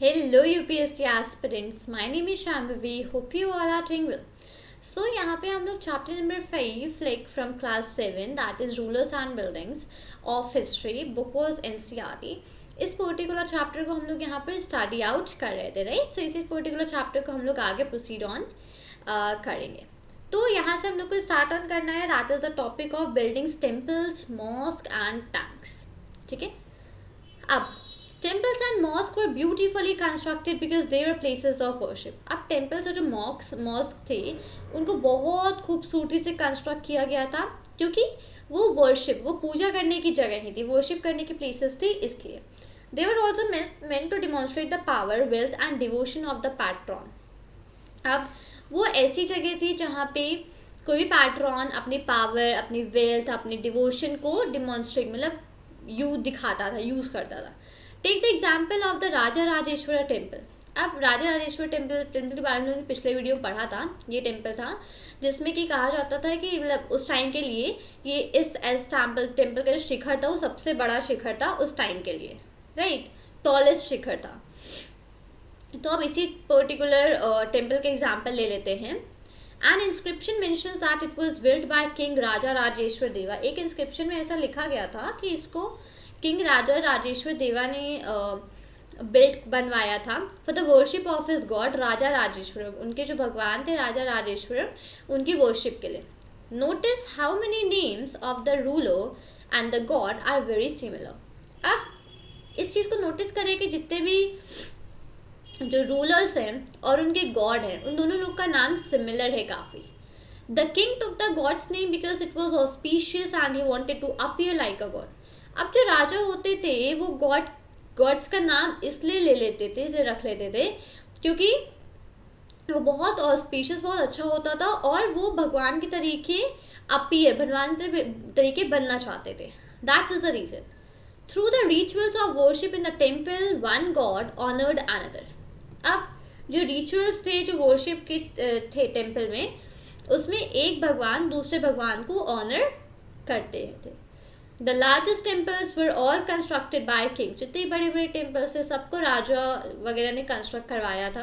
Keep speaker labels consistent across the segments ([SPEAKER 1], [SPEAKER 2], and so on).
[SPEAKER 1] Hello UPSC aspirants, my name is Shambhavi. Hope you all are doing well. So यहाँ पे हम लोग chapter number 5 like from class 7 that is rulers and buildings of history book was NCERT. इस particular chapter को हम लोग यहाँ पर स्टडी आउट कर रहे थे राइट. सो इसी पर्टिकुलर चैप्टर को हम लोग आगे प्रोसीड ऑन करेंगे. तो यहाँ से हम लोग को स्टार्ट ऑन करना है. That is the topic of buildings, temples, mosque and tanks. ठीक है. अब temples and mosques were beautifully constructed because they were places of worship. अब temples और जो mosque थे उनको बहुत खूबसूरती से कंस्ट्रक्ट किया गया था क्योंकि वो worship, वो पूजा करने की जगह नहीं थी, worship करने की places थी इसलिए. They were also meant to demonstrate the power, wealth and devotion of the patron. अब वो ऐसी जगह थी जहाँ पे कोई भी पैट्रॉन अपनी पावर, अपनी वेल्थ, अपनी डिवोशन को डिमॉन्स्ट्रेट मतलब दिखाता था, यूज़ करता था. Take the example of the Raja Rajeshwar temple. अब राजा राजेश्वर टेम्पल के बारे में हमने पिछले वीडियो में पढ़ा था. ये टेम्पल था जिसमें कि कहा जाता था कि मतलब उस टाइम के लिए ये इस टेम्पल का जो शिखर था वो सबसे बड़ा शिखर था उस टाइम के लिए राइट. टॉलेस्ट शिखर था. तो अब इसी पर्टिकुलर टेम्पल के एग्जाम्पल ले लेते हैं. An inscription mentions that it was built by king Raja Rajeshwar Deva. एक इंस्क्रिप्शन में ऐसा लिखा गया था कि इसको किंग राजा राजेश्वर देवा ने बिल्ट बनवाया था for the worship of his god Raja Rajeshwar. उनके जो भगवान थे राजा राजेश्वर, उनकी वर्शिप के लिए. Notice how many names of the ruler and the god are very similar. अब इस चीज़ को नोटिस करें कि जितने भी जो रूलर्स हैं और उनके गॉड हैं उन दोनों लोग का नाम सिमिलर है काफ़ी. The king took the god's name because it was auspicious and he wanted to appear like a god. अब जो राजा होते थे वो गॉड्स का नाम इसलिए ले लेते थे, इसे रख लेते थे क्योंकि वो बहुत ऑस्पिशियस, बहुत अच्छा होता था और वो भगवान के तरीके भगवान के तरीके बनना चाहते थे. That is the reason. Through the rituals of worship in the temple one god honoured another. अब जो रिचुअल्स थे, जो वर्शिप के थे टेम्पल में, उसमें एक भगवान दूसरे भगवान को ऑनर करते थे. The largest temples were all constructed by kings. जितने बड़े बड़े टेम्पल्स थे सबको राजा वगैरह ने कंस्ट्रक्ट करवाया था.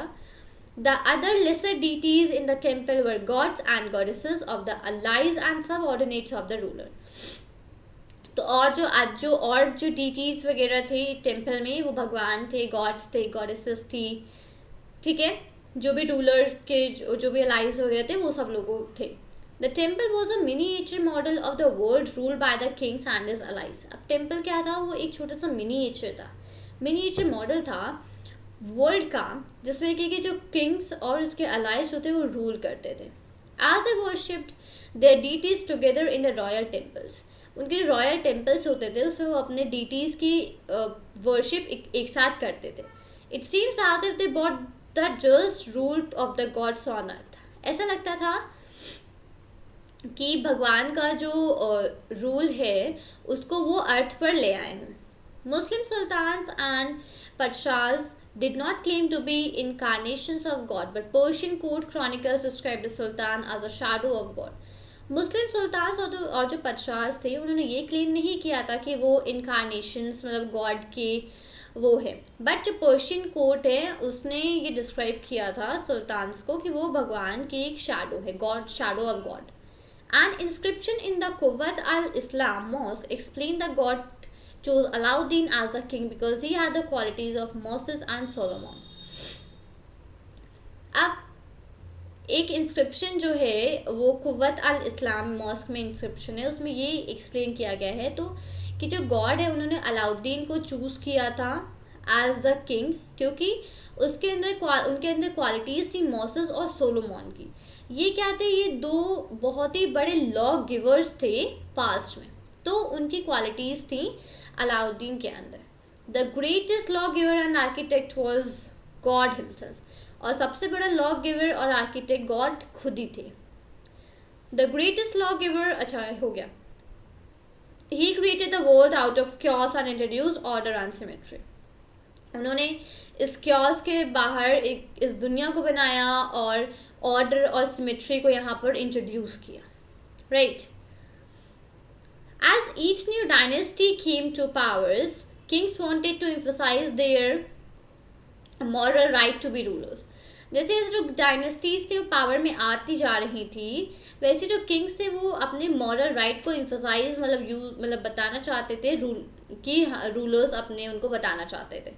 [SPEAKER 1] The other lesser deities in the temple were gods and goddesses of the allies and subordinates of the ruler. तो और जो deities वगैरह थे टेम्पल में वो भगवान थे, गॉड्स थे, गॉडेसेस थी. ठीक है. जो भी रूलर के जो भी अलाइज वगैरह थे वो सब लोग थे. The temple was a miniature model of the world ruled by the kings and his allies. अब टेम्पल क्या था? वो एक छोटा सा मिनीएचर था, मिनीएचर मॉडल था वर्ल्ड का जिसमें कि जो किंग्स और उसके अलाइज होते वो रूल करते थे. As they worshipped their deities together in the royal temples. उनके जो रॉयल टेम्पल्स होते थे उसमें वो अपने डीटीज की वर्शिप एक साथ करते थे. It seems as if they brought the just rule of the gods on earth. ऐसा लगता था कि भगवान का जो रूल है उसको वो अर्थ पर ले आए हैं. मुस्लिम सुल्तान्स एंड पदशाहs did not claim to be incarnations of God, but Persian court chronicles described the sultan as a shadow of God. Muslim sultans और जो पदशाहs थे उन्होंने ये क्लेम नहीं किया था कि वो इनकारनेशंस मतलब गॉड के वो है. बट जो पर्शियन कोर्ट है उसने ये डिस्क्राइब किया था सुल्तान्स को कि वो भगवान की एक शैडो है, God, shadow of God. An inscription in the Kuwait al-Islam mosque explained that God chose Alauddin as the king because he had the qualities of Moses and Solomon. अब एक इंस्क्रिप्शन जो है वो कुवैत अल इस्लाम mask में inscription है, उसमें ये explain किया गया है तो कि जो गॉड है उन्होंने अलाउद्दीन को चूज़ किया था एज द किंग क्योंकि उनके अंदर क्वालिटीज़ थी मोसेस और सोलोमॉन की. ये क्या थे? ये दो बहुत ही बड़े लॉ गिवर्स थे पास्ट में, तो उनकी क्वालिटीज़ थी अलाउद्दीन के अंदर. The greatest law giver and architect was God himself. और सबसे बड़ा लॉ गिवर और आर्किटेक्ट गॉड खुद ही थे. द ग्रेटेस्ट लॉ गिवर, अच्छा हो गया. He created the world out of chaos and introduce order and symmetry. उन्होंने इस क्योस के बाहर इस दुनिया को बनाया और ऑर्डर और सिमेट्री को यहाँ पर इंट्रोड्यूस किया right. As each new dynasty came to powers, kings wanted to emphasise their moral right to be rulers. जैसे जो डायनेस्टीज थी वो पावर में आती जा रही थी, वैसे जो किंग्स थे वो अपने मॉरल राइट को इम्फोसाइज मतलब बताना चाहते थे, रूल कि रूलर्स अपने उनको बताना चाहते थे।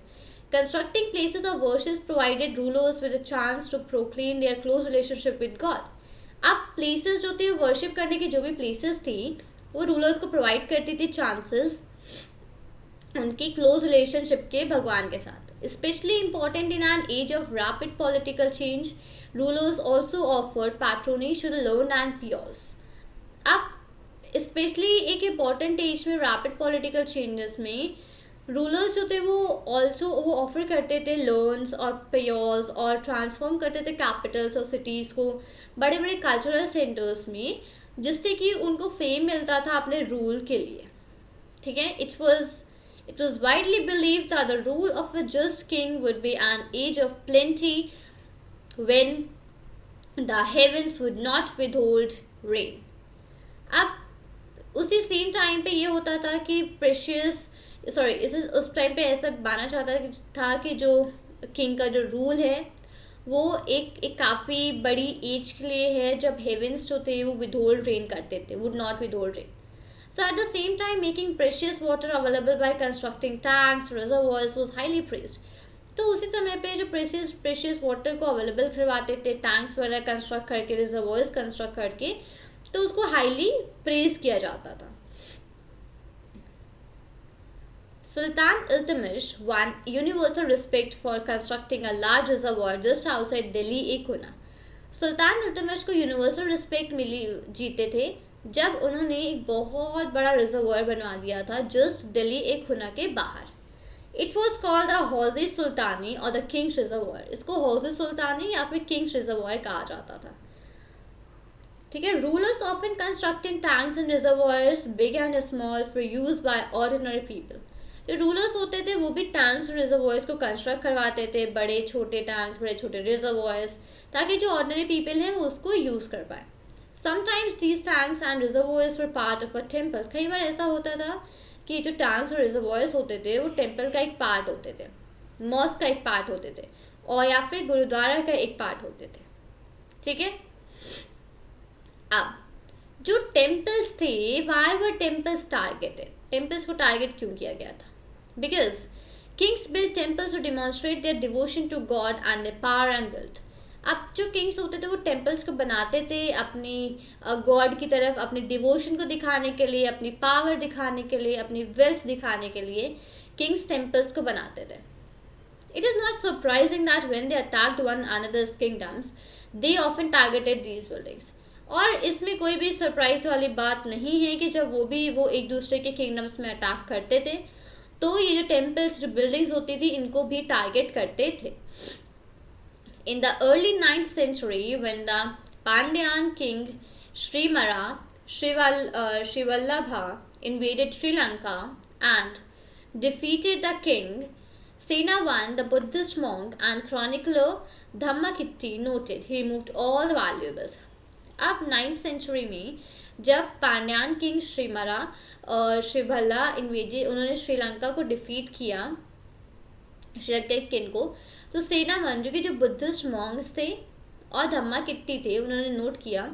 [SPEAKER 1] Constructing places of worship provided rulers with a chance to proclaim their close relationship with god. अब प्लेसेस जो थे वर्शिप करने की जो भी प्लेसेस थी वो रूलर्स को प्रोवाइड करती थी चांसेस उनकी क्लोज रिलेशनशिप के भगवान के साथ। Especially important in an age of rapid political change, rulers also offered patronage to the learned and pious. अब स्पेशली एक इम्पॉर्टेंट एज में रैपिड पॉलिटिकल चेंजेस में रूलर्स जो थे वो ऑफर करते थे लोन्स और पियोर्स और ट्रांसफॉर्म करते थे कैपिटल्स और सिटीज़ को बड़े बड़े कल्चरल सेंटर्स में, जिससे कि उनको फेम मिलता था अपने रूल के लिए। ठीक है, It was widely believed that the rule of a just king would be an age of plenty when the heavens would not withhold rain. अब उसी सेम टाइम पे ये होता था कि उस टाइम पे ऐसा माना जाता था कि जो किंग का जो रूल है वो एक काफ़ी बड़ी एज के लिए है जब हेवेंस जो थे वो विदहोल्ड रेन करते थे, would not withhold rain. So at the same time, making precious water available by constructing tanks, reservoirs was highly praised. तो उसी समय पे जो प्रेशियस वाटर को अवेलेबल करवाते थे, टैंक्स वगैरह कंस्ट्रक्ट करके, रिजर्वोयर्स कंस्ट्रक्ट करके, तो उसको हाईली प्रेज किया जाता था। Sultan Iltutmish won universal respect for constructing a large reservoir just outside Delhi एक हुना। सुल्तान इल्तुतमिश को यूनिवर्सल रिस्पेक्ट मिली जीते थे जब उन्होंने एक बहुत बड़ा रिजर्वायर बनवा दिया था जस्ट दिल्ली एक खुना के बाहर। इट वॉज कॉल्ड द हौज़ सुल्तानी और द किंग्स रिजर्वायर। इसको हौज़ सुल्तानी या फिर किंग्स रिजर्वायर कहा जाता था। ठीक है, rulers often constructing tanks and reservoirs big and small for use by ordinary people. जो रूलर्स होते थे वो भी टैंक्स और रिजर्वायर्स को कंस्ट्रक्ट करवाते थे, बड़े छोटे टैंक्स, बड़े छोटे रिजर्वायर्स, ताकि जो ऑर्डिनरी पीपल हैं वो उसको यूज़ कर पाए। Sometimes these tanks and reservoirs were part of a temple. कई बार ऐसा होता था कि जो टैंक्स और रिजर्वॉयर्स होते थे वो टेम्पल का एक पार्ट होते थे, मॉस्क का एक पार्ट होते थे, और या फिर गुरुद्वारा का एक पार्ट होते थे। ठीक है, अब जो टेम्पल्स थे, why were temples targeted? Temples को टारगेट क्यों किया गया था? Because kings built temples to demonstrate their devotion to God and their power and wealth. अब जो किंग्स होते थे वो टेम्पल्स को बनाते थे अपनी गॉड की तरफ, अपनी डिवोशन को दिखाने के लिए, अपनी पावर दिखाने के लिए, अपनी वेल्थ दिखाने के लिए किंग्स टेम्पल्स को बनाते थे। It is not surprising that when they attacked one another's kingdoms they often targeted these buildings. और इसमें कोई भी सरप्राइज वाली बात नहीं है कि जब वो एक दूसरे के किंगडम्स में अटैक करते थे तो ये जो टेम्पल्स, जो बिल्डिंग्स होती थी, इनको भी टारगेट करते थे। In the early 9th century, when the Pandyan king Srivallabha invaded Sri Lanka and defeated the king, Senavan, the Buddhist monk and chronicler Dhammakitti noted he removed all the valuables. अब 9th century में जब Pandian king Shri Bhalla उन्होंने श्रीलंका को defeat किया, श्रीलंका के king को, तो सेनावन जो कि जो बुद्धिस्ट मॉन्क्स थे और धम्मा किट्टी थे, उन्होंने नोट किया,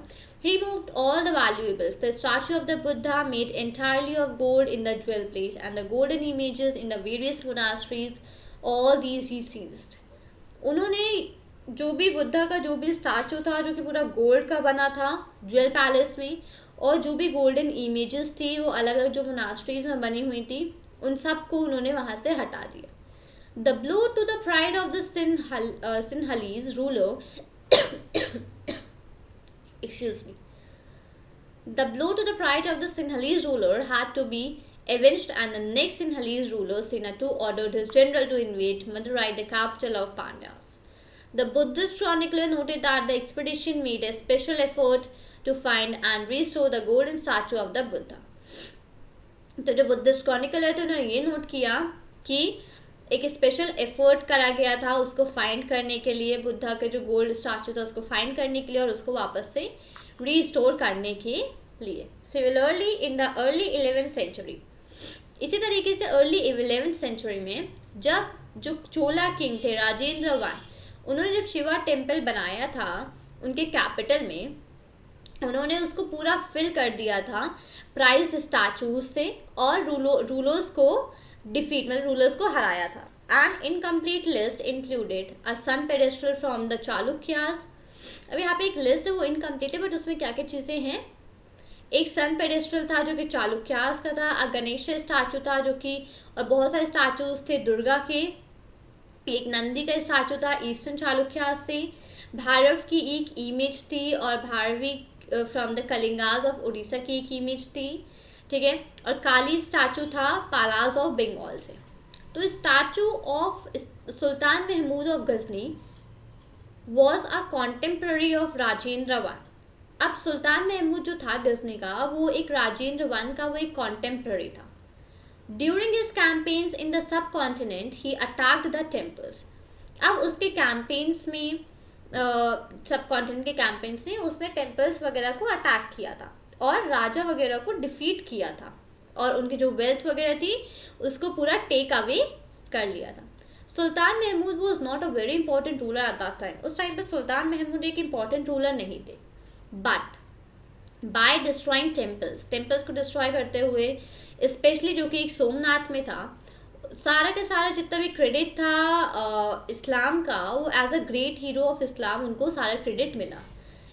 [SPEAKER 1] removed all the valuables. The statue of the Buddha made entirely of gold in the jewel place and the golden images in the various monasteries, all these he seized. उन्होंने जो भी बुद्धा का जो भी statue था जो कि पूरा गोल्ड का बना था ज्वेल पैलेस में, और जो भी गोल्डन इमेजेस थी वो अलग अलग जो मोनास्ट्रीज में बनी हुई थी, उन सब को उन्होंने वहाँ से हटा दिया। The blow to the pride of the Sinhalese ruler excuse me. The blow to the pride of the Sinhalese ruler had to be avenged, and the next Sinhalese ruler, Sena II, ordered his general to invade Madurai, the capital of Pandyas. The Buddhist chronicler noted that the expedition made a special effort to find and restore the golden statue of the Buddha. तो जो Buddhist chronicler थे उन्होंने ये note किया कि एक special effort करा गया था उसको फाइंड करने के लिए, बुद्धा के जो गोल्ड स्टैचू था उसको फाइंड करने के लिए और उसको वापस से रीस्टोर करने के लिए। Similarly in the early 11th century, इसी तरीके से अर्ली 11th सेंचुरी में जब जो चोला किंग थे राजेंद्र वन, उन्होंने जब शिवा टेम्पल बनाया था उनके कैपिटल में, उन्होंने उसको पूरा फिल कर दिया था प्राइज स्टैचूज से और रूलर्स को डिफीट मतलब रूलर्स को हराया था. And incomplete list included a sun pedestal from the Chalukyas. अब यहाँ पे एक लिस्ट है वो इनकम्प्लीट है, बट उसमें क्या क्या चीज़ें हैं. एक सन पेडेस्ट्रल था जो कि चालुक्यास का था, अ गणेश स्टैचू था जो कि, और बहुत सारे स्टैचूज थे दुर्गा के, एक नंदी का स्टैचू था ईस्टर्न चालुक्यास से, भैरव की एक इमेज थी, और Bharavi from the Kalingas of Orissa की एक इमेज थी. ठीक है, और काली स्टैचू था पालाज ऑफ बंगाल से. तो statue of Sultan Mahmud of Ghazni was a contemporary of Rajendra one. अब सुल्तान महमूद जो था गजनी का, वो एक राजेंद्र वन का वो एक कॉन्टेम्प्ररी था. During his campaigns in the sub continent he attacked the temples. अब उसके कैंपेन्स में सब कॉन्टिनेंट के कैंपेन्स में उसने टेम्पल्स वगैरह को अटैक किया था और राजा वगैरह को डिफीट किया था, और उनकी जो वेल्थ वगैरह थी उसको पूरा टेक अवे कर लिया था. Sultan Mahmud was not a very important ruler at that time. उस टाइम पे सुल्तान महमूद एक इंपॉर्टेंट रूलर नहीं थे, बट बाय डिस्ट्रॉइंग टेम्पल्स को डिस्ट्रॉय करते हुए, स्पेशली जो कि एक सोमनाथ में था, सारा का सारा जितना भी क्रेडिट था इस्लाम का, वो as a great hero of Islam उनको सारा क्रेडिट मिला.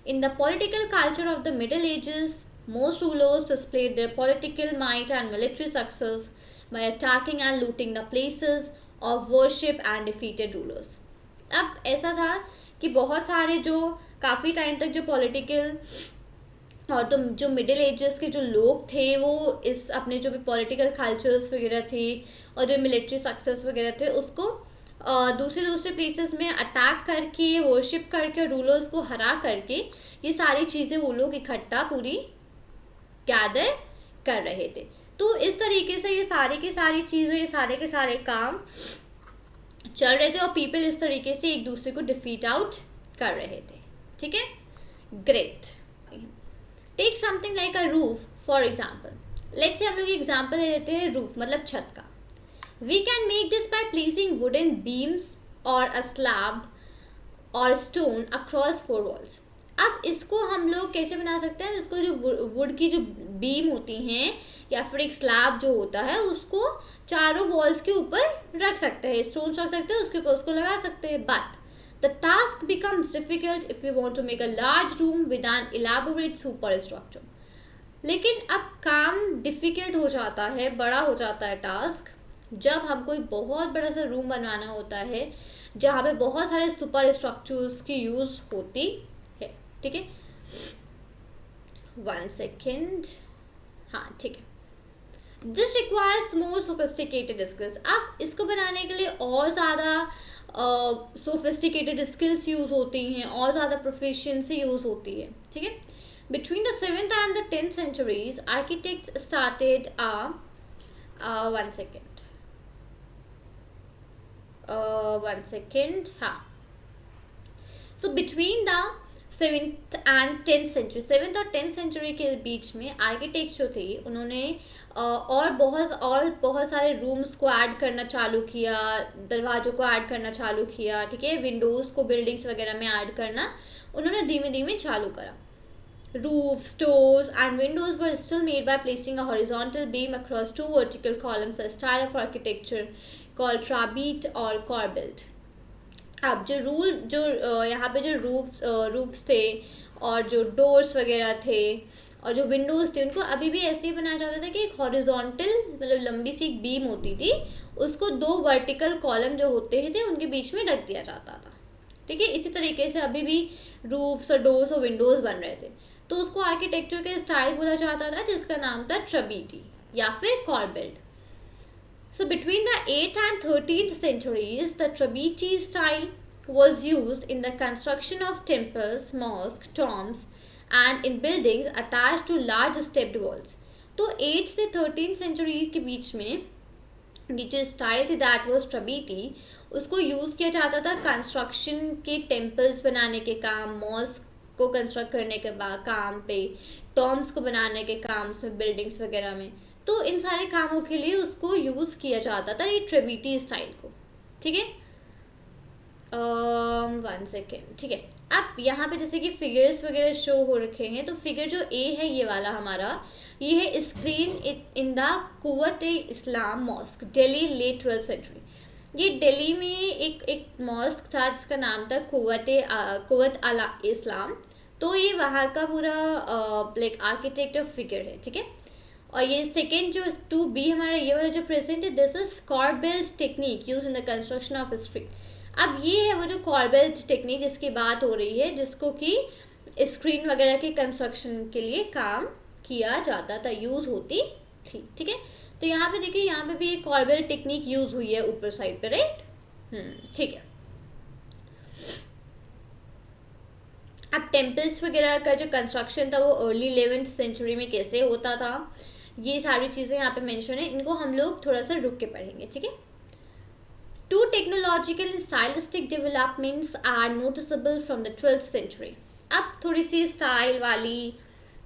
[SPEAKER 1] In the political culture of the Middle Ages, most rulers displayed their political might and military success by attacking and looting the places of worship and defeated rulers. अब ऐसा था कि बहुत सारे जो काफ़ी टाइम तक जो पॉलिटिकल और जो मिडिल एजेस के जो लोग थे, वो इस अपने जो भी पॉलिटिकल कल्चर्स वगैरह थे और जो मिलिट्री सक्सेस वगैरह थे उसको दूसरे प्लेसेस में अटैक करके, वर्शिप करके, रूलर्स को हरा करके, ये सारी चीज़ें वो लोग इकट्ठा पूरी गैदर कर रहे थे. तो इस तरीके से ये सारी की सारी चीज़ें, ये सारे के सारे काम चल रहे थे और पीपल इस तरीके से एक दूसरे को डिफीट आउट कर रहे थे. ठीक है, great. Take something like a roof for example. Let's say हम लोग एग्जाम्पल ले लेते हैं रूफ मतलब छत का. We can make this by placing wooden beams और अ स्लैब और स्टोन अक्रॉस 4 वॉल्स. अब इसको हम लोग कैसे बना सकते हैं, इसको जो वुड की जो बीम होती हैं या फिर एक स्लैब जो होता है उसको चारों वॉल्स के ऊपर रख सकते हैं, स्टोन्स रख सकते हैं, उसके ऊपर उसको लगा सकते हैं. But the task becomes difficult if you want to make a large room with an elaborate superstructure. लेकिन अब काम डिफिकल्ट हो जाता है, बड़ा हो जाता है टास्क, जब हम कोई बहुत बड़ा सा रूम बनवाना होता है जहाँ पे बहुत सारे सुपर स्ट्रक्चर्स की यूज़ होती है. ठीक है, 1 सेकेंड. हाँ ठीक है. This requires more sophisticated skills. अब इसको बनाने के लिए और ज़्यादा सोफिस्टिकेटेड स्किल्स यूज़ होती हैं और ज़्यादा प्रोफिशिएंसी यूज़ होती है. ठीक है. Between the 7th and the 10th centuries, architects started one second. 1 second. हाँ. So between the 7th and 10th century, 7th और 10th century के बीच में आर्किटेक्ट्स जो थे उन्होंने और बहुत सारे रूम्स को ऐड करना चालू किया, दरवाज़ों को ऐड करना चालू किया. ठीक है, विंडोज़ को बिल्डिंग्स वगैरह में ऐड करना उन्होंने धीमे धीमे चालू करा. Roofs, doors, and windows were still made by placing a horizontal beam across 2 vertical columns, a style of architecture called trabete or corbelled. अब जो यहाँ पे जो रूफ्स थे और जो डोर्स वगैरह थे और जो विंडोज़ थे, उनको अभी भी ऐसे ही बनाया जाता था कि एक हॉरिजॉन्टल मतलब लंबी सी एक बीम होती थी, उसको 2 वर्टिकल कॉलम जो होते थे उनके बीच में रख दिया जाता था. ठीक है, इसी तरीके से अभी भी रूफ्स और डोर्स और विंडोज़ बन रहे थे. तो उसको आर्किटेक्चर का स्टाइल बोला जाता था जिसका नाम था ट्रबीटी या फिर corbelled. So between the 8th and 13th centuries, the Trabiti style was used in the construction of temples, mosques, tombs, and in buildings attached to large stepped walls. तो 8th से 13th century के बीच में ये जो style थी that was ट्रबीटी, उसको use किया जाता था कंस्ट्रक्शन के टेम्पल्स बनाने के काम, मॉस्क को कंस्ट्रक्ट करने के बाद काम पे, टॉम्स को बनाने के काम में, बिल्डिंग्स वगैरह में. तो इन सारे कामों के लिए उसको यूज़ किया जाता था ये ट्रिबिटी स्टाइल को. ठीक है, 1 सेकेंड, ठीक है। अब यहाँ पे जैसे कि फिगर्स वगैरह शो हो रखे हैं, तो फिगर जो ए है ये वाला हमारा, ये है screen in the Quwwat Islam mosque Delhi late 12th century. ये दिल्ली में एक मॉस्क था जिसका नाम था कुव्वत अल इस्लाम। तो ये वहाँ का पूरा लाइक आर्किटेक्चर फिगर है, ठीक है। और ये सेकेंड जो 2B हमारा ये वाला जो प्रेजेंट है, this is corbelled technique use in the construction of street. अब ये है वो जो कॉर्बेल्ट टेक्निक जिसकी बात हो रही है, जिसको कि स्क्रीन वगैरह के कंस्ट्रक्शन के लिए काम किया जाता था, यूज़ होती थी, ठीक है। तो यहाँ पे देखिए, यहाँ पे भी एक कॉर्बेल्ट टेक्निक यूज़ हुई है ऊपर साइड पे, राइट। ठीक है। अब टेम्पल्स वगैरह का जो कंस्ट्रक्शन था वो अर्ली 11th सेंचुरी में कैसे होता था, ये सारी चीज़ें यहाँ पे मेंशन है, इनको हम लोग थोड़ा सा रुक के पढ़ेंगे, ठीक है। Two technological and stylistic developments are noticeable from the 12th century. अब थोड़ी सी स्टाइल वाली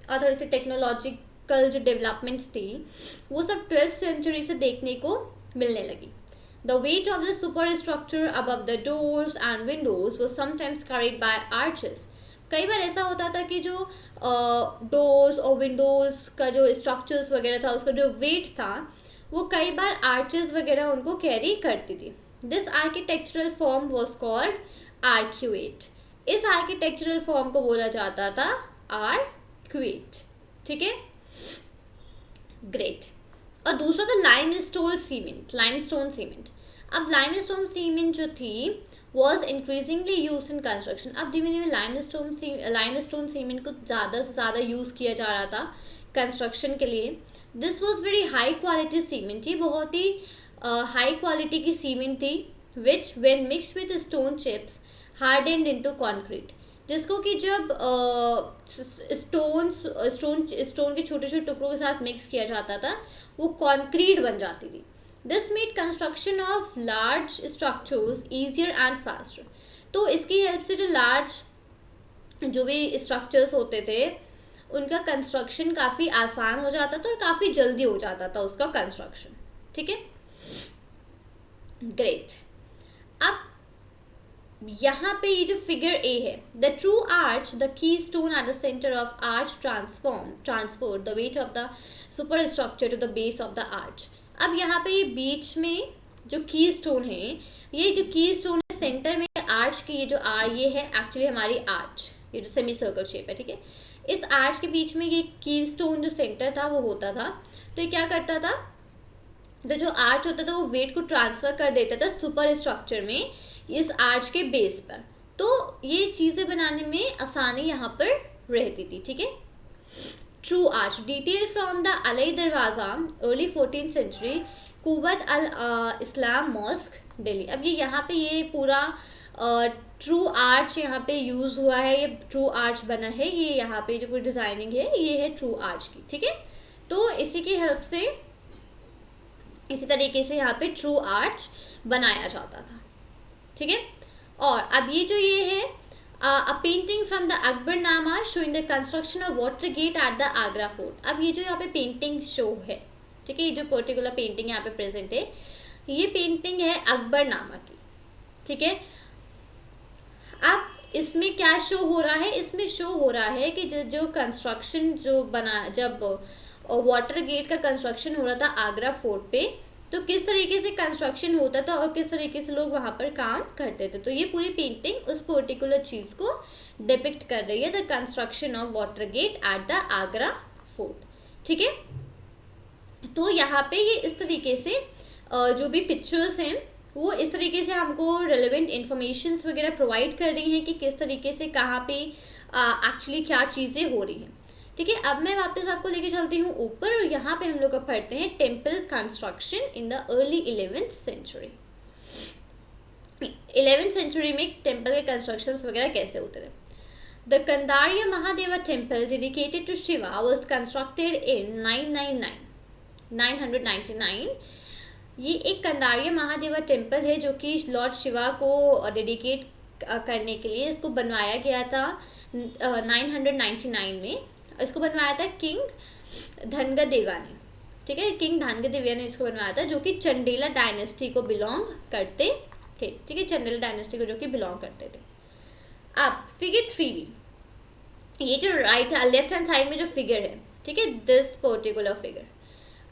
[SPEAKER 1] और थोड़ी सी टेक्नोलॉजिकल जो डेवलपमेंट्स थी वो सब 12th सेंचुरी से देखने को मिलने लगी. The weight of the superstructure above the doors and windows was sometimes carried by arches. कई बार ऐसा होता था कि जो डोर्स और विंडोज़ का जो स्ट्रक्चर्स वगैरह था उसका जो वेट था वो कई बार आर्चेस वगैरह उनको कैरी करती थी. This architectural form was called arcuate. इस आर्किटेक्चरल फॉर्म को बोला जाता था आर्क्यूएट, ठीक है, ग्रेट. और दूसरा था लाइमस्टोन सीमेंट. लाइमस्टोन सीमेंट, अब लाइमस्टोन सीमेंट जो थी was increasingly use in construction. अब धीमे धीमे लाइमस्टोन सीमेंट को ज़्यादा से ज़्यादा यूज़ किया जा रहा था कंस्ट्रक्शन के लिए. This was very high quality cement. ये बहुत ही हाई क्वालिटी की सीमेंट थी, विच when mixed with stone chips hardened into concrete. जिसको कि जब स्टोन के छोटे छोटे टुकड़ों के साथ मिक्स किया जाता था वो कंक्रीट बन जाती थी. This made construction of large structures easier and faster. तो इसकी हेल्प से जो लार्ज जो भी स्ट्रक्चर्स होते थे उनका कंस्ट्रक्शन काफ़ी आसान हो जाता था और काफ़ी जल्दी हो जाता था उसका कंस्ट्रक्शन, ठीक है, ग्रेट. अब यहाँ पे ये जो फिगर ए है, the true arch the keystone at the centre of arch transfer the weight of the superstructure to the base of the arch. अब यहाँ पे ये बीच में जो की स्टोन है, ये जो की स्टोन है सेंटर में आर्च की, ये जो ये है एक्चुअली हमारी आर्च, ये जो सेमी सर्कल शेप है, ठीक है. इस आर्च के बीच में ये की स्टोन जो सेंटर था वो होता था. तो ये क्या करता था, तो जो आर्च होता था वो वेट को ट्रांसफर कर देता था सुपर स्ट्रक्चर में इस आर्च के बेस पर. तो ये चीज़ें बनाने में आसानी यहाँ पर रहती थी, ठीक है. True arch detail from the अलई दरवाज़ा अर्ली 14th सेंचुरी कुव्वत अल इस्लाम मॉस्क दिल्ली. अब ये यहाँ पे ये पूरा ट्रू आर्च यहाँ पे यूज़ हुआ है, ये ट्रू आर्च बना है, ये यहाँ पे जो कोई डिज़ाइनिंग है ये है ट्रू आर्च की, ठीक है. तो इसी की हेल्प से इसी तरीके से यहाँ पे ट्रू आर्च बनाया जाता था, ठीक है. और अब ये जो ये है a painting from the Akbarnama showing the construction of water gate at the Agra fort. अब ये जो यहाँ पे पेंटिंग शो है, ठीक है, ये जो पर्टिकुलर पेंटिंग यहाँ पे प्रेजेंट है ये पेंटिंग है अकबरनामा की, ठीक है. अब इसमें क्या शो हो रहा है, इसमें शो हो रहा है कि जो कंस्ट्रक्शन जो बना, जब वाटर गेट का कंस्ट्रक्शन हो रहा था आगरा फोर्ट पे, तो किस तरीके से कंस्ट्रक्शन होता था और किस तरीके से लोग वहाँ पर काम करते थे. तो ये पूरी पेंटिंग उस पर्टिकुलर चीज़ को डिपिक्ट कर रही है, the construction of water gate at the Agra fort, ठीक है. तो यहाँ पे ये इस तरीके से जो भी पिक्चर्स हैं वो इस तरीके से हमको रेलेवेंट इन्फॉर्मेशंस वगैरह प्रोवाइड कर रही हैं कि किस तरीके से कहाँ पे एक्चुअली क्या चीज़ें हो रही हैं, ठीक है. अब मैं वापस आपको लेके चलती हूँ ऊपर और यहाँ पे हम लोग अब पढ़ते हैं temple construction in the early 11th century. 11th century में टेम्पल के कंस्ट्रक्शंस वगैरह कैसे होते थे. The Kandariya Mahadeva temple dedicated to Shiva was constructed in 999. ये एक कंदारिया महादेवा टेम्पल है जो कि लॉर्ड शिवा को डेडिकेट करने के लिए इसको बनवाया गया था 999 में. इसको बनवाया था किंग धनगदेवा ने, ठीक है, किंग धनगदेवा ने इसको बनवाया था, जो कि चंडेला डायनेस्टी को बिलोंग करते थे, ठीक है, चंदेल डायनेस्टी को जो कि बिलोंग करते थे। अब फिगर 3b, ये जो राइट लेफ्ट हैंड साइड में जो फिगर है, ठीक है, दिस पर्टिकुलर फिगर,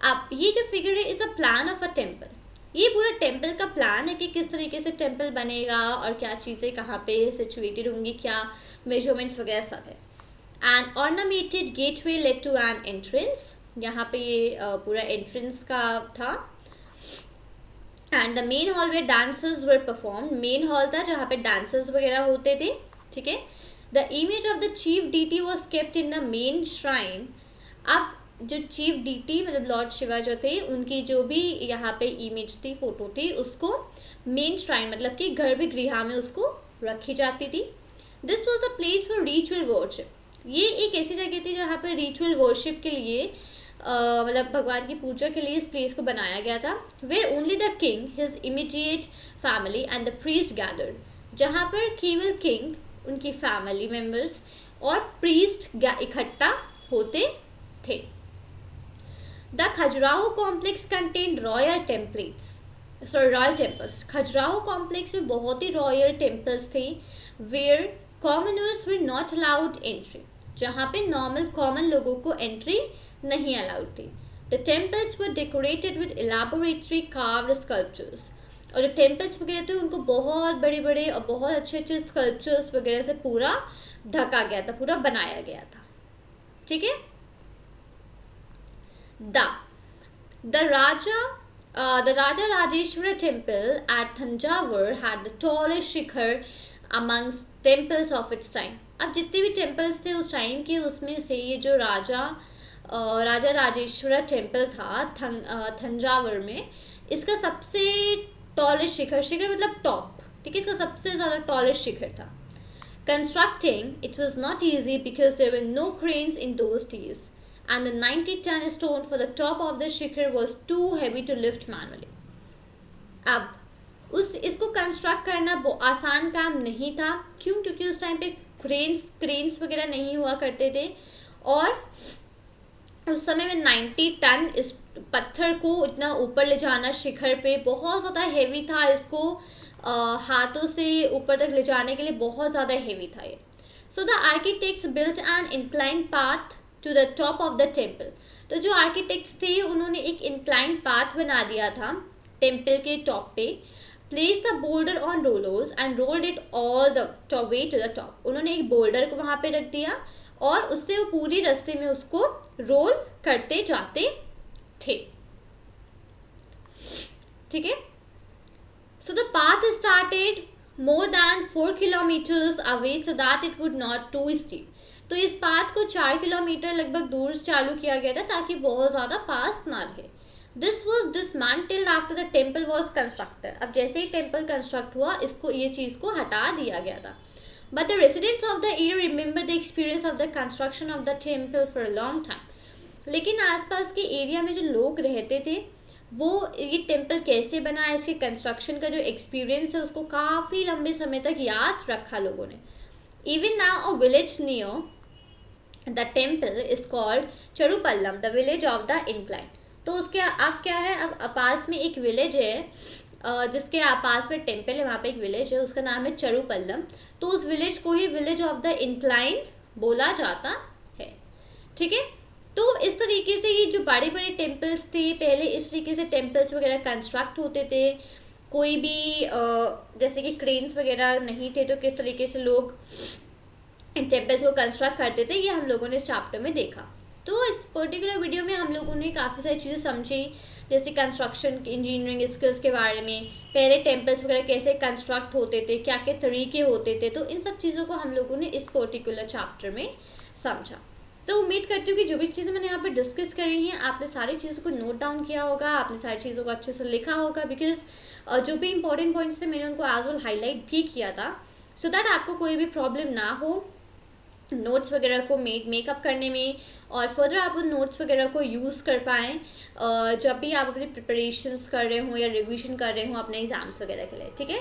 [SPEAKER 1] अब ये जो फिगर है is a plan of a temple. ये पूरा टेम्पल का प्लान है कि किस तरीके से टेम्पल बनेगा और क्या चीज़ें कहाँ पे सिचुएटेड होंगी, क्या मेजरमेंट्स वगैरह सब है। And ornamented gateway led to an entrance, यहाँ पे ये पूरा एंट्रेंस का था। And the main hall where dances were perform, main hall था जहाँ पे डांसेस वगैरह होते थे, ठीक है। The image of the chief deity was kept in the main shrine. अब जो चीफ डीटी मतलब लॉर्ड शिवा जो थे, उनकी जो भी यहाँ पे इमेज थी, फोटो थी, उसको मेन श्राइन मतलब कि गर्भगृह में उसको रखी जाती थी। This was a place for ritual worship, ये एक ऐसी जगह थी जहाँ पर रिचुअल वर्शिप के लिए मतलब भगवान की पूजा के लिए इस प्लेस को बनाया गया था। Where only the king, his immediate family and the priest gathered, जहाँ पर केवल किंग, उनकी फैमिली मेम्बर्स और प्रीस्ट इकट्ठा होते थे। The Khajuraho complex contain royal temples. Khajuraho complex में बहुत ही रॉयल टेम्पल्स थे। Where commoners were not allowed entry, जहाँ पे नॉर्मल कॉमन लोगों को एंट्री नहीं अलाउड थी। The temples were decorated with elaborately carved sculptures, और जो टेम्पल्स वगैरह थे उनको बहुत बड़े बड़े और बहुत अच्छे अच्छे स्कल्पचर्स वगैरह से पूरा ढका गया था, पूरा बनाया गया था, ठीक है। The Raja Rajeshwara temple at Thanjavur had the tallest shikhar amongst temples of its time. अब जितने भी टेम्पल्स थे उस टाइम के, उसमें से ये जो राजा राजेश्वरा टेम्पल था थंजावर में, इसका सबसे टॉलेस्ट शिखर मतलब टॉप, ठीक है, इसका सबसे ज़्यादा टॉलेस्ट शिखर था। Constructing it was not easy because there were no cranes in those days, and the 90-ton stone for the top of the shikhar was too heavy to lift manually. अब इसको construct करना आसान काम नहीं था, क्यों? क्योंकि उस टाइम पे क्रेन्स वगैरह नहीं हुआ करते थे, और उस समय में 90 टन इस पत्थर को इतना ऊपर ले जाना शिखर पे बहुत ज़्यादा हेवी था। इसको हाथों से ऊपर तक ले जाने के लिए बहुत ज़्यादा हेवी था ये। So the architects built an incline path to the top of the temple. तो जो आर्किटेक्ट्स थे उन्होंने एक इंक्लाइन पाथ बना दिया था टेम्पल के टॉप पे। Place the boulder on rollers and rolled it all the way to the top. उन्होंने एक बोल्डर को वहाँ पे रख दिया और उससे वो पूरी रास्ते में उसको रोल करते जाते थे, ठीक है। So the path started more than 4 kilometres away so that it would not too steep. तो इस पाथ को 4 किलोमीटर लगभग दूर से चालू किया गया था ताकि बहुत ज़्यादा पास ना रहे। This was dismantled after the temple was constructed. अब जैसे ही टेम्पल कंस्ट्रक्ट हुआ इसको ये चीज़ को हटा दिया गया था। But the residents of the area remember the experience of the construction of the temple for a long time. लेकिन आसपास के एरिया में जो लोग रहते थे वो ये टेम्पल कैसे बना, इसके कंस्ट्रक्शन का जो एक्सपीरियंस है उसको काफ़ी लंबे समय तक याद रखा लोगों ने। Even now a village near the temple is called चरुपल्लम, the village of the incline. तो उसके अब क्या है, अब पास में एक विलेज है जिसके पास में टेम्पल है, वहाँ पे एक विलेज है, उसका नाम है चरुपल्लम। तो उस विलेज को ही विलेज ऑफ द इंक्लाइन बोला जाता है, ठीक है। तो इस तरीके से ये जो बड़े बड़े टेम्पल्स थे पहले, इस तरीके से टेम्पल्स वगैरह कंस्ट्रक्ट होते थे। कोई भी जैसे कि क्रेन्स वगैरह नहीं थे तो किस तरीके से लोग इन टेम्पल्स को कंस्ट्रक्ट करते थे, ये हम लोगों ने इस चैप्टर में देखा। तो इस पर्टिकुलर वीडियो में हम लोगों ने काफ़ी सारी चीज़ें समझी, जैसे कंस्ट्रक्शन इंजीनियरिंग स्किल्स के बारे में, पहले टेम्पल्स वगैरह कैसे कंस्ट्रक्ट होते थे, क्या क्या तरीके होते थे। तो इन सब चीज़ों को हम लोगों ने इस पर्टिकुलर चैप्टर में समझा। तो उम्मीद करती हूँ कि जो भी चीज़ें मैंने यहाँ पर डिस्कस करी हैं आपने सारी चीज़ों को नोट डाउन किया होगा, आपने सारी चीज़ों को अच्छे से लिखा होगा, बिकॉज जो भी इंपॉर्टेंट पॉइंट्स थे मैंने उनको एज वेल हाईलाइट भी किया था, सो दैट आपको कोई भी प्रॉब्लम ना हो नोट्स वगैरह को मेकअप करने में, और फर्दर आप उन नोट्स वगैरह को यूज़ कर पाएँ जब भी आप अपनी प्रिपरेशंस कर रहे हो या रिवीजन कर रहे हो अपने एग्जाम्स वगैरह के लिए, ठीक है।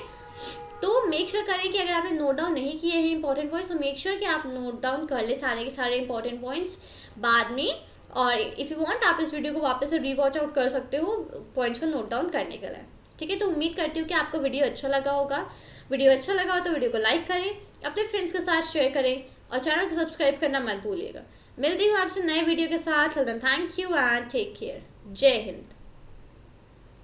[SPEAKER 1] तो मेक श्योर करें कि अगर आपने नोट डाउन नहीं किए हैं इंपॉर्टेंट पॉइंट्स, तो मेक श्योर कि आप नोट डाउन कर ले सारे के सारे इंपॉर्टेंट पॉइंट्स बाद में, और इफ़ यू वांट आप इस वीडियो को वापस से रीवॉच आउट कर सकते हो पॉइंट्स को नोट डाउन करने के लिए। ठीक है, तो उम्मीद करती हूँ कि आपको वीडियो अच्छा लगा होगा। वीडियो अच्छा लगा हो तो वीडियो को लाइक करें, अपने फ्रेंड्स के साथ शेयर करें और चैनल को सब्सक्राइब करना मत भूलिएगा। मिलती हूँ आपसे नए वीडियो के साथ। Thank you and take care. जय हिंद।